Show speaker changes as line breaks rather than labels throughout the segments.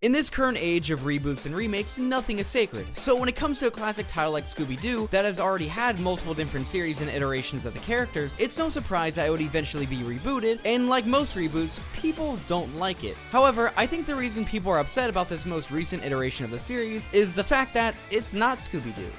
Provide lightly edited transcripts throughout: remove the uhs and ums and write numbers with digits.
In this current age of reboots and remakes, nothing is sacred. So when it comes to a classic title like Scooby Doo that has already had multiple different series and iterations of the characters, it's no surprise that it would eventually be rebooted, and like most reboots, people don't like it. However, I think the reason people are upset about this most recent iteration of the series is the fact that it's not Scooby Doo,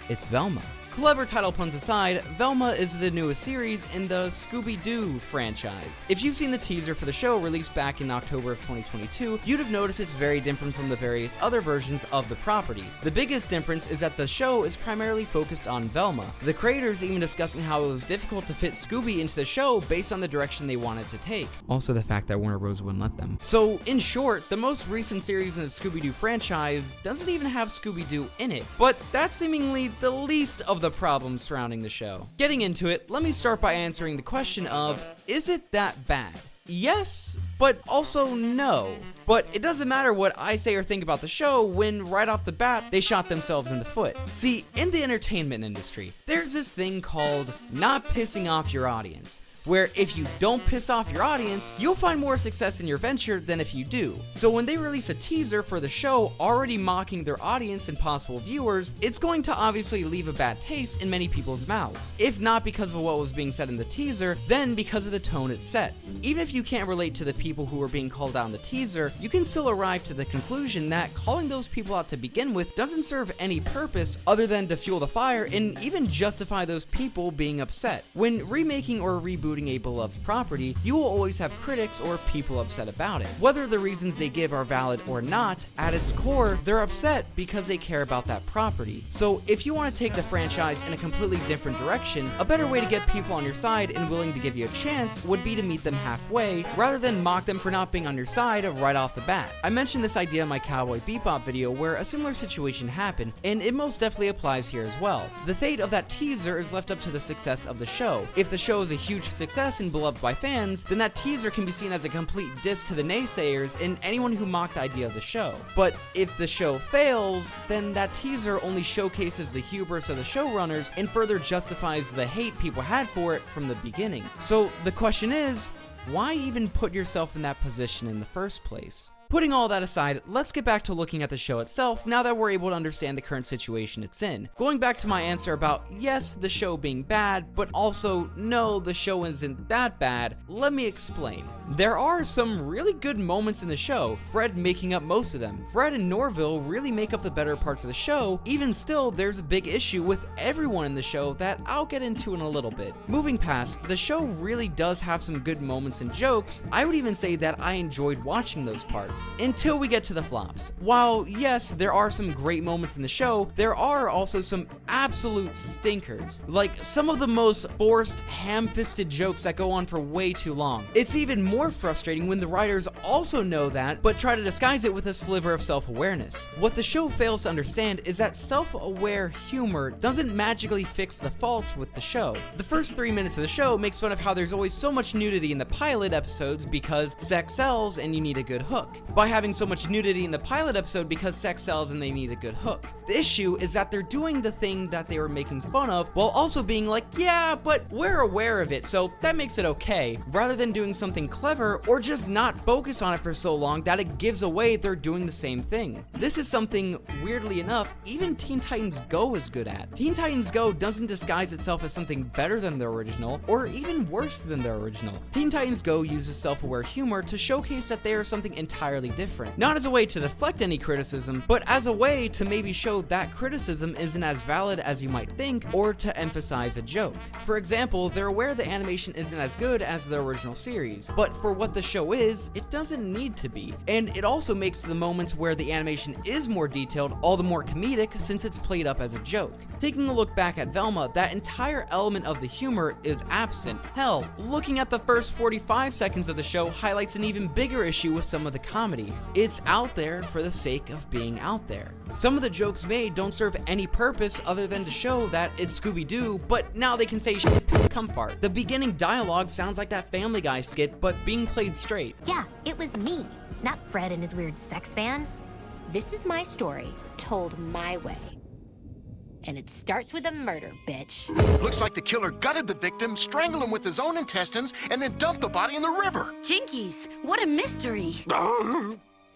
it's Velma. Clever title puns aside, Velma is the newest series in the Scooby Doo franchise. If you've seen the teaser for the show released back in October of 2022, you'd have noticed it's very different from the various other versions of the property. The biggest difference is that the show is primarily focused on Velma. The creators even discussing how it was difficult to fit Scooby into the show based on the direction they wanted to take. Also the fact that Warner Bros. Wouldn't let them. So, in short, the most recent series in the Scooby Doo franchise doesn't even have Scooby Doo in it. But that's seemingly the least of the problems surrounding the show. Getting into it, let me start by answering the question of, is it that bad? Yes, but also no. But it doesn't matter what I say or think about the show when right off the bat they shot themselves in the foot. See, in the entertainment industry, there's this thing called not pissing off your audience, where if you don't piss off your audience, you'll find more success in your venture than if you do. So when they release a teaser for the show already mocking their audience and possible viewers, it's going to obviously leave a bad taste in many people's mouths. If not because of what was being said in the teaser, then because of the tone it sets. Even if you can't relate to the people who were being called out in the teaser, you can still arrive to the conclusion that calling those people out to begin with doesn't serve any purpose other than to fuel the fire and even justify those people being upset. When remaking or rebooting a beloved property, you will always have critics or people upset about it. Whether the reasons they give are valid or not, at its core, they're upset because they care about that property. So if you want to take the franchise in a completely different direction, a better way to get people on your side and willing to give you a chance would be to meet them halfway, rather than mock them for not being on your side right off the bat. I mentioned this idea in my Cowboy Bebop video where a similar situation happened, and it most definitely applies here as well. The fate of that teaser is left up to the success of the show. If the show is a huge success and beloved by fans, then that teaser can be seen as a complete diss to the naysayers and anyone who mocked the idea of the show. But if the show fails, then that teaser only showcases the hubris of the showrunners and further justifies the hate people had for it from the beginning. So the question is, why even put yourself in that position in the first place? Putting all that aside, let's get back to looking at the show itself now that we're able to understand the current situation it's in. Going back to my answer about yes, the show being bad, but also no, the show isn't that bad, let me explain. There are some really good moments in the show, Fred making up most of them. Fred and Norville really make up the better parts of the show. Even still, there's a big issue with everyone in the show that I'll get into in a little bit. Moving past, the show really does have some good moments and jokes. I would even say that I enjoyed watching those parts. Until we get to the flops. While yes, there are some great moments in the show, there are also some absolute stinkers. Like some of the most forced, ham-fisted jokes that go on for way too long. It's even more frustrating when the writers also know that, but try to disguise it with a sliver of self-awareness. What the show fails to understand is that self-aware humor doesn't magically fix the faults with the show. The first 3 minutes of the show makes fun of how there's always so much nudity in the pilot episodes because sex sells and you need a good hook. By having so much nudity in the pilot episode because sex sells and they need a good hook. The issue is that they're doing the thing that they were making fun of while also being like, yeah, but we're aware of it, so that makes it okay, rather than doing something clever or just not focus on it for so long that it gives away they're doing the same thing. This is something, weirdly enough, even Teen Titans Go is good at. Teen Titans Go doesn't disguise itself as something better than the original, or even worse than the original. Teen Titans Go uses self-aware humor to showcase that they are something entirely different. Not as a way to deflect any criticism, but as a way to maybe show that criticism isn't as valid as you might think, or to emphasize a joke. For example, they're aware the animation isn't as good as the original series, but for what the show is, it doesn't need to be. And it also makes the moments where the animation is more detailed all the more comedic since it's played up as a joke. Taking a look back at Velma, that entire element of the humor is absent. Hell, looking at the first 45 seconds of the show highlights an even bigger issue with some of the comedy. It's out there for the sake of being out there. Some of the jokes made don't serve any purpose other than to show that it's Scooby Doo, but now they can say come fart. The beginning dialogue sounds like that Family Guy skit, but being played straight.
Yeah, it was me, not Fred and his weird sex fan. This is my story, told my way. And it starts with a murder, bitch.
Looks like the killer gutted the victim, strangled him with his own intestines, and then dumped the body in the river.
Jinkies, what a mystery.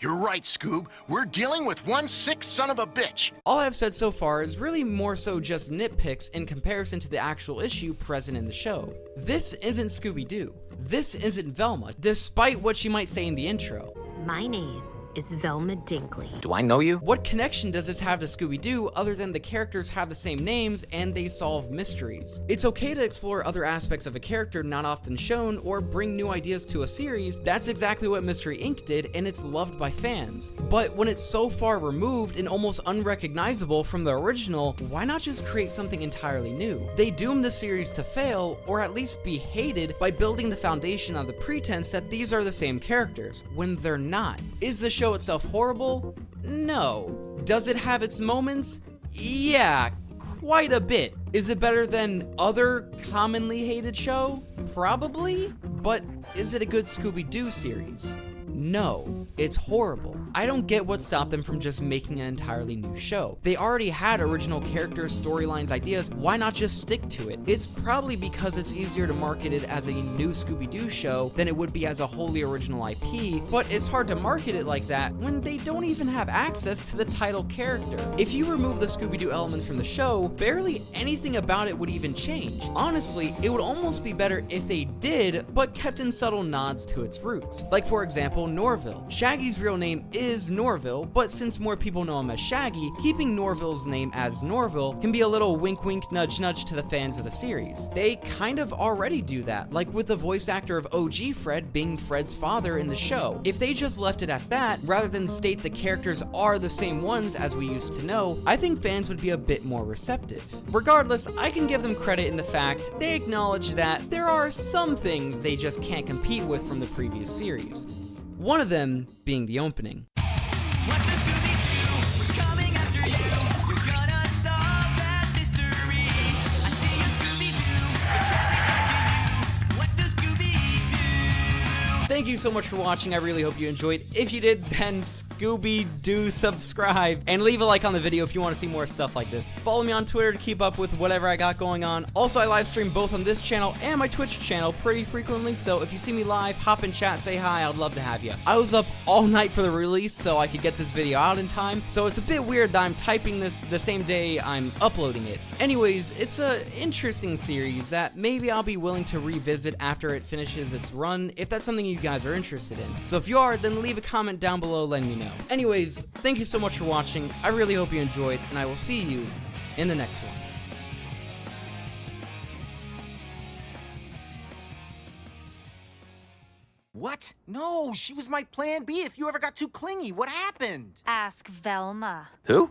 You're right, Scoob. We're dealing with one sick son of a bitch.
All I've said so far is really more so just nitpicks in comparison to the actual issue present in the show. This isn't Scooby Doo. This isn't Velma, despite what she might say in the intro.
My name is Velma Dinkley.
Do I know you?
What connection does this have to Scooby Doo other than the characters have the same names and they solve mysteries? It's okay to explore other aspects of a character not often shown or bring new ideas to a series. That's exactly what Mystery Inc. did, and it's loved by fans. But when it's so far removed and almost unrecognizable from the original, why not just create something entirely new? They doomed the series to fail, or at least be hated, by building the foundation on the pretense that these are the same characters, when they're not. Is the show itself horrible? No. Does it have its moments? Yeah, quite a bit. Is it better than other commonly hated show? Probably. But is it a good Scooby-Doo series? No, it's horrible. I don't get what stopped them from just making an entirely new show. They already had original characters, storylines, ideas. Why not just stick to it? It's probably because it's easier to market it as a new Scooby-Doo show than it would be as a wholly original IP, but it's hard to market it like that when they don't even have access to the title character. If you remove the Scooby-Doo elements from the show, barely anything about it would even change. Honestly, it would almost be better if they did, but kept in subtle nods to its roots. Like, for example, Norville. Shaggy's real name is Norville, but since more people know him as Shaggy, keeping Norville's name as Norville can be a little wink wink nudge nudge to the fans of the series. They kind of already do that, like with the voice actor of OG Fred being Fred's father in the show. If they just left it at that, rather than state the characters are the same ones as we used to know, I think fans would be a bit more receptive. Regardless, I can give them credit in the fact they acknowledge that there are some things they just can't compete with from the previous series. One of them being the opening.
What's the Scooby-Doo? We're coming after you. You're gonna solve that mystery. I see you, Scooby-Doo. We're traveling after you. What's the Scooby-Doo?
Thank you so much for watching. I really hope you enjoyed. If you did, then Scooby-Doo subscribe and leave a like on the video if you want to see more stuff like this. Follow me on Twitter to keep up with whatever I got going on. Also, I live stream both on this channel and my Twitch channel pretty frequently, so if you see me live, hop in chat, say hi, I'd love to have you. I was up all night for the release so I could get this video out in time, so it's a bit weird that I'm typing this the same day I'm uploading it. Anyways, it's an interesting series that maybe I'll be willing to revisit after it finishes its run, if that's something you guys are interested in. So if you are, then leave a comment down below letting me know. Anyways, thank you so much for watching. I really hope you enjoyed, and I will see you in the next one.
What? No, she was my plan B if you ever got too clingy. What happened?
Ask Velma.
Who?